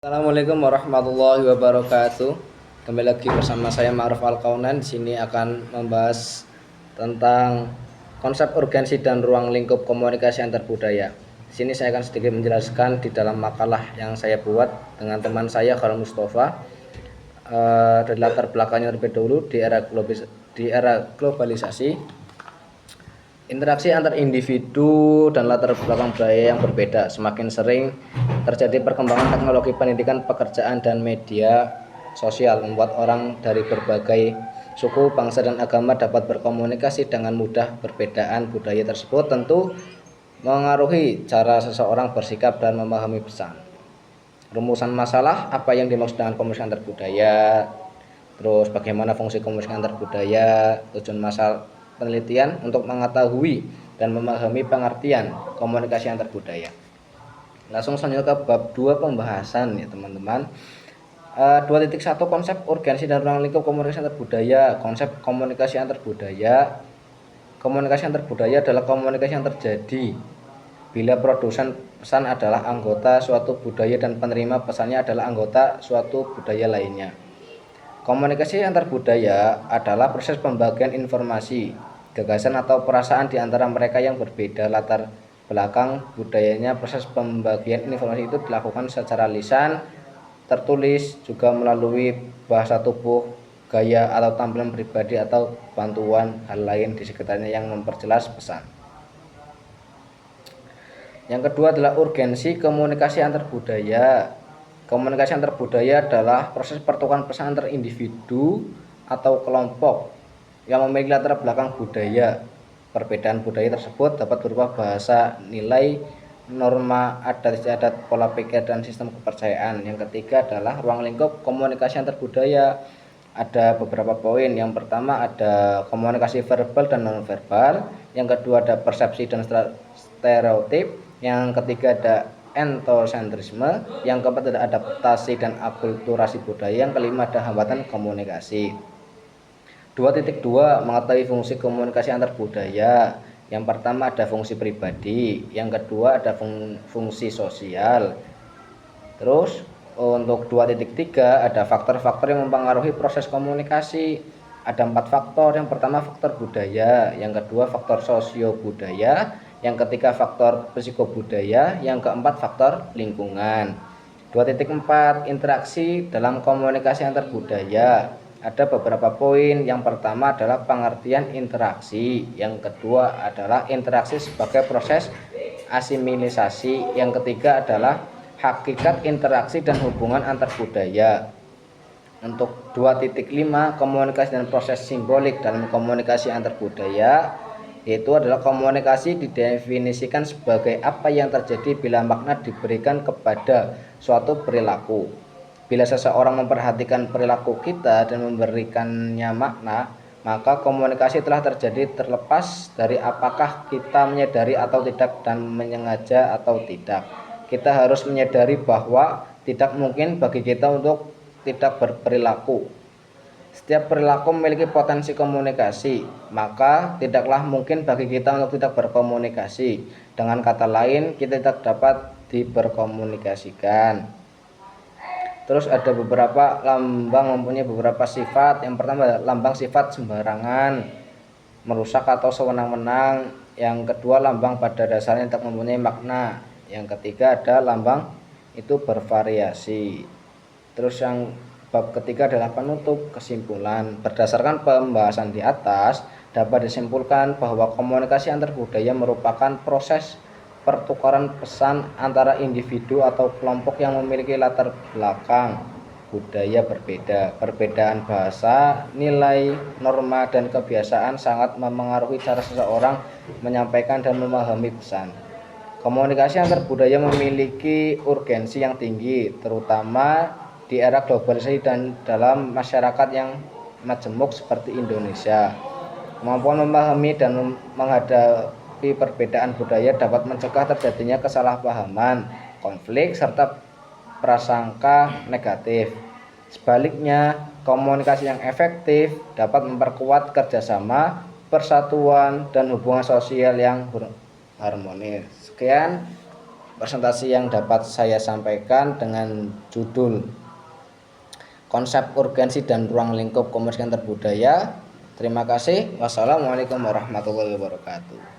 Assalamualaikum warahmatullahi wabarakatuh. Kembali lagi bersama saya Ma'ruf Al-Kaunan. Di sini akan membahas tentang konsep urgensi dan ruang lingkup komunikasi antar budaya. Di sini saya akan sedikit menjelaskan di dalam makalah yang saya buat dengan teman saya Khalil Mustafa. Dari latar belakangnya terlebih dahulu di era globalisasi. Interaksi antar individu dan latar belakang budaya yang berbeda semakin sering terjadi. Perkembangan teknologi pendidikan, pekerjaan, dan media sosial membuat orang dari berbagai suku, bangsa, dan agama dapat berkomunikasi dengan mudah. Perbedaan budaya tersebut tentu mengaruhi cara seseorang bersikap dan memahami pesan. Rumusan masalah, apa yang dimaksud dengan komunikasi antar budaya, terus bagaimana fungsi komunikasi antar budaya, tujuan masalah penelitian untuk mengetahui dan memahami pengertian komunikasi antar budaya. Langsung saja ke bab 2 pembahasan ya teman-teman. 2.1 konsep urgensi dan ruang lingkup komunikasi antar budaya. Konsep komunikasi antar budaya. Komunikasi antar budaya adalah komunikasi yang terjadi bila produsen pesan adalah anggota suatu budaya dan penerima pesannya adalah anggota suatu budaya lainnya. Komunikasi antar budaya adalah proses pembagian informasi, gagasan atau perasaan di antara mereka yang berbeda latar belakang budayanya. Proses pembagian informasi itu dilakukan secara lisan, tertulis, juga melalui bahasa tubuh, gaya atau tampilan pribadi atau bantuan hal lain di sekitarnya yang memperjelas pesan. Yang kedua adalah urgensi komunikasi antar budaya. Komunikasi antar budaya adalah proses pertukaran pesan antar individu atau kelompok yang memiliki latar belakang budaya. Perbedaan budaya tersebut dapat berupa bahasa, nilai, norma, adat istiadat, pola pikir, dan sistem kepercayaan. Yang ketiga adalah ruang lingkup komunikasi antar budaya. Ada beberapa poin. Yang pertama ada komunikasi verbal dan non verbal. Yang kedua ada persepsi dan stereotip. Yang ketiga ada entosentrisme. Yang keempat ada adaptasi dan akulturasi budaya. Yang kelima ada hambatan komunikasi. 2.2 mengetahui fungsi komunikasi antar budaya. Yang pertama ada fungsi pribadi, yang kedua ada fungsi sosial. Terus untuk 2.3 ada faktor-faktor yang mempengaruhi proses komunikasi. Ada 4 faktor. Yang pertama faktor budaya, yang kedua faktor sosio budaya, yang ketiga faktor psikobudaya, yang keempat faktor lingkungan. 2.4 interaksi dalam komunikasi antar budaya. Ada beberapa poin. Yang pertama adalah pengertian interaksi, yang kedua adalah interaksi sebagai proses asimilisasi, yang ketiga adalah hakikat interaksi dan hubungan antar budaya. Untuk 2.5 komunikasi dan proses simbolik dalam komunikasi antar budaya, yaitu adalah komunikasi didefinisikan sebagai apa yang terjadi bila makna diberikan kepada suatu perilaku. Bila seseorang memperhatikan perilaku kita dan memberikannya makna, maka komunikasi telah terjadi terlepas dari apakah kita menyadari atau tidak dan menyengaja atau tidak. Kita harus menyadari bahwa tidak mungkin bagi kita untuk tidak berperilaku. Setiap perilaku memiliki potensi komunikasi, maka tidaklah mungkin bagi kita untuk tidak berkomunikasi. Dengan kata lain, kita tidak dapat diberkomunikasikan. Terus ada beberapa lambang mempunyai beberapa sifat. Yang pertama lambang sifat sembarangan, merusak atau sewenang-wenang. Yang kedua lambang pada dasarnya tidak mempunyai makna. Yang ketiga ada lambang itu bervariasi. Terus yang bab ketiga adalah penutup kesimpulan. Berdasarkan pembahasan di atas dapat disimpulkan bahwa komunikasi antar budaya merupakan proses pertukaran pesan antara individu atau kelompok yang memiliki latar belakang budaya berbeda. Perbedaan bahasa, nilai, norma, dan kebiasaan sangat memengaruhi cara seseorang menyampaikan dan memahami pesan. Komunikasi antar budaya memiliki urgensi yang tinggi, terutama di era globalisasi dan dalam masyarakat yang majemuk seperti Indonesia. Kemampuan memahami dan menghadapi perbedaan budaya dapat mencegah terjadinya kesalahpahaman, konflik, serta prasangka negatif. Sebaliknya, komunikasi yang efektif dapat memperkuat kerjasama, persatuan, dan hubungan sosial yang harmonis. Sekian presentasi yang dapat saya sampaikan dengan judul Konsep Urgensi dan Ruang Lingkup Komunikasi Antar Budaya. Terima kasih. Wassalamualaikum warahmatullahi wabarakatuh.